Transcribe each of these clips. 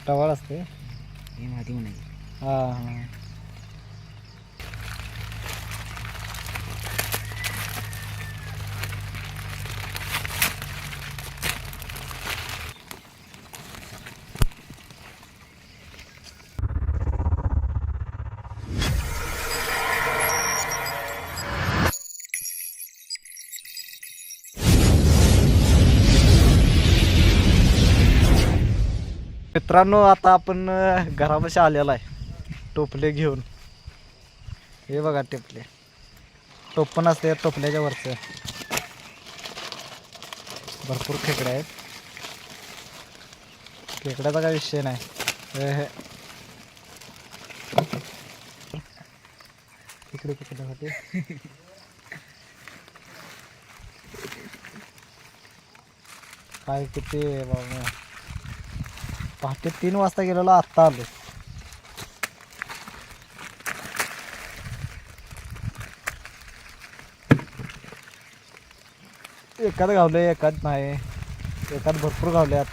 टवाळ असते हे माती म्हणायची. हां हां. मित्रांनो आता आपण घरापाशी आलेला आहे टोपले घेऊन. हे बघा टोपले, टोपण असते टोपल्याच्या वरचं. भरपूर खेकडे आहेत. खेकड्याचा काही विषय नाही. हे इकडे खेकड्यासाठी काय किती बाबा. पहाटे 3 वाजता गेलेलो, आत्ता आलो. एकात गावले एकात नाही, एकात भरपूर गावल्यात,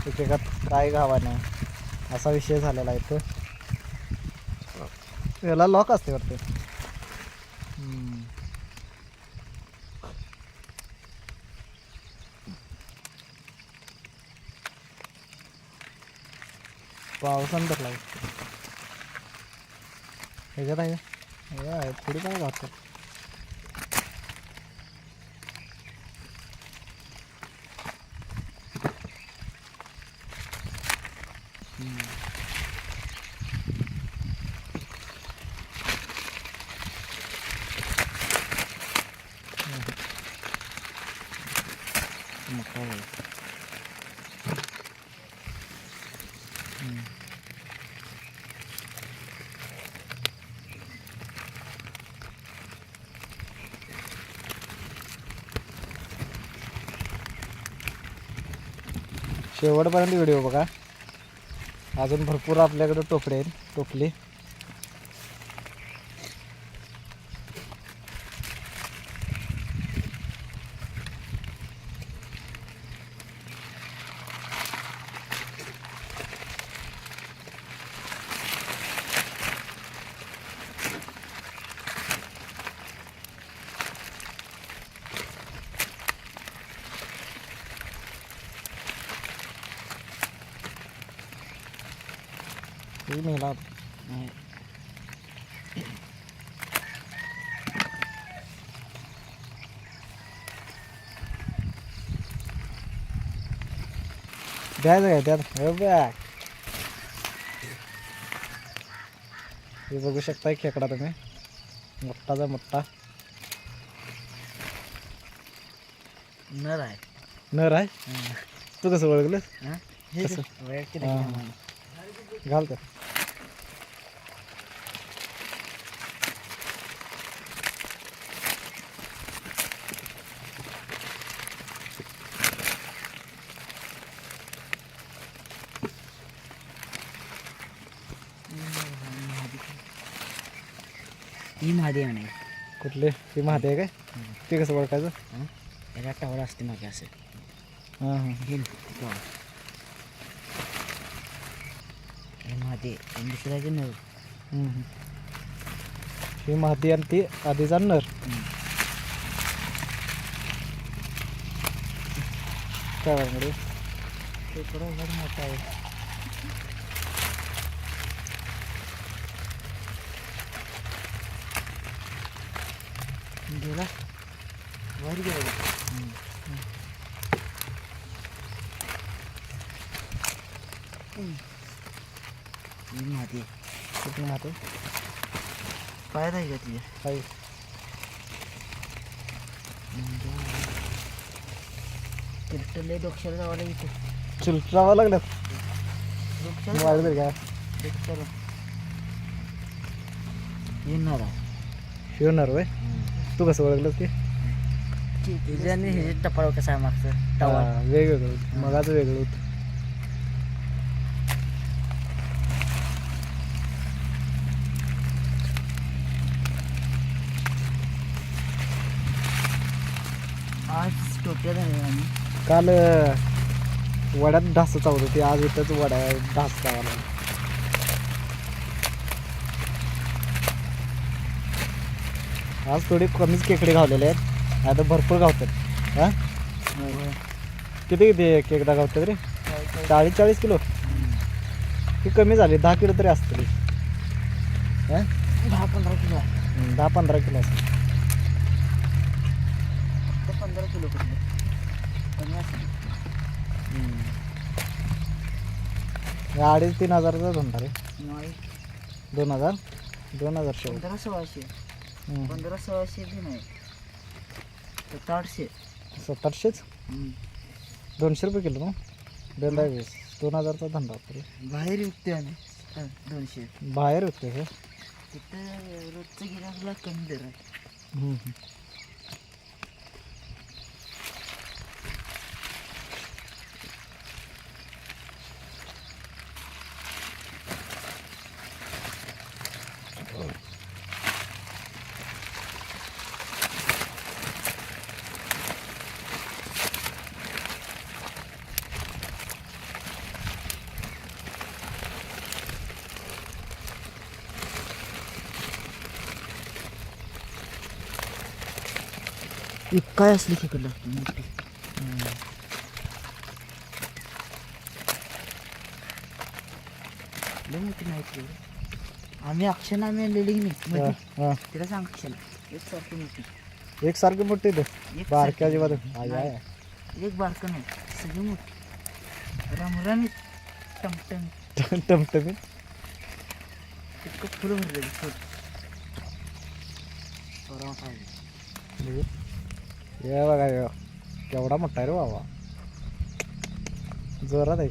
एकेकात काय गावा नाही, असा विषय झालेला आहे. तो याला लॉक असते वाटतं. पावसानं धरला ह्याच्यात आहे थोडी काय वाटतं. शेवटपर्यंत व्हिडिओ बघा. अजून भरपूर आपल्याकडे टोपले आहेत, टोपले. ही मेला नाही. द्यायचं काय त्यात. हे बघ, हे बघू शकता खेकडा तुम्ही, मोठाचा मोठा नर आहे. नर आहे. तू कसं ओळखलं? कसं? वैयक्तिक घाल तर. ही महादी आहे म्हणे. कुठले? ती माहिती आहे काय? ते कसं ओळखायचं? याला टावर असते मागे असं. हां हां. हे महादी आणि दुसऱ्याचे नर. ही माहिती आणि ती आधीचा नर. काय वाटलं ते थोडं मोठा आहे. गेला वर गेला. ही महादी कुठली माहिती पाय नाही का तुझ्या? काही तिरटले डोक्याला जावाला इथे चिलटावं लागलं. डोक्याला वाढलं काय येणार आहे. शिवणार वय. तू कसं ओळखलं ते? आणि हे टपाळ कसं आहे मागचं टवाळ. वेगवेगळं होतं, मगाच वेगळं होतं. आज टोप्या झाल्या आम्ही. काल वड्यात ढास चावत होती, आज इथंच वड्या ढास चावाला. आज थोडी कमीच खेकडे गावलेले आहेत, आता भरपूर गावतात. हां किती खेकडा गावतात रे? 40 किलो. ही कमी झाली, 10 किलो तरी असतील. 10-15 किलो 10-15 किलो असतील. 15 किलो कुठले कमी असेल. 2,500-3 हजाराचा धंदा रे. नाही 2,000 शेवट. 1500-1600 1500-1600 बी नाही 700-800. 700-800 200 रुपये किलो ना. 2,000चा धंदा होता रे. बाहेर विकते आम्ही 200. बाहेर होते हे. तिथं रोजचं गिराकला कमी दर आहे. काय असली खेकड लागते मोठी. लय मोठी नाही ती. आम्ही अक्षरशः आम्ही आणलेली की नाही हां, मोठी. हां. तिला सांग अक्षरला एकसारखी मोठी. एकसारखी मोठी दे. एक बारक्या सारखी. अजिबात आय नाही. आय. एक बारकं नाही सगळी मोठी रमरमीत टमटम टमटमीत. इतकं फुलं भरलेली फुल. हे बघा हे केवढा मोठा आहे रे बाबा, जोरात आहे.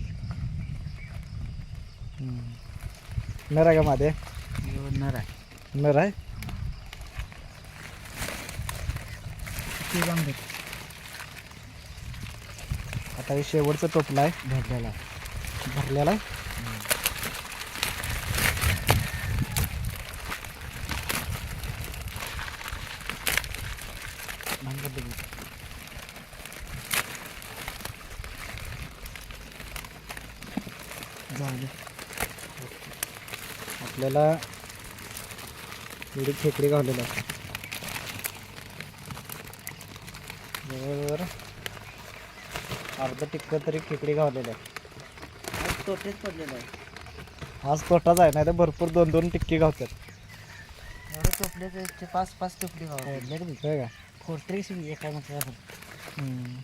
नर आहे का मध्ये? नर आहे. नर आहे. ते जाऊन भेट आता हे शेवटचं टोपलं आहे, भेटलेला आहे. भरलेला आहे. झालं. आपल्याला एवढी खेकडी गावलेली आहे. जवळजवळ अर्ध टिक्क तरी खेकडी गावलेली आहे. आज तोटेच पडलेलं आहे. आज तोटाच आहे, नाही तर भरपूर 2-2 टिक्की गावतात. एवढं टोपले 5-5 टोपली गावले होय का? खोट्रीस एका म्हटलं. हम्म.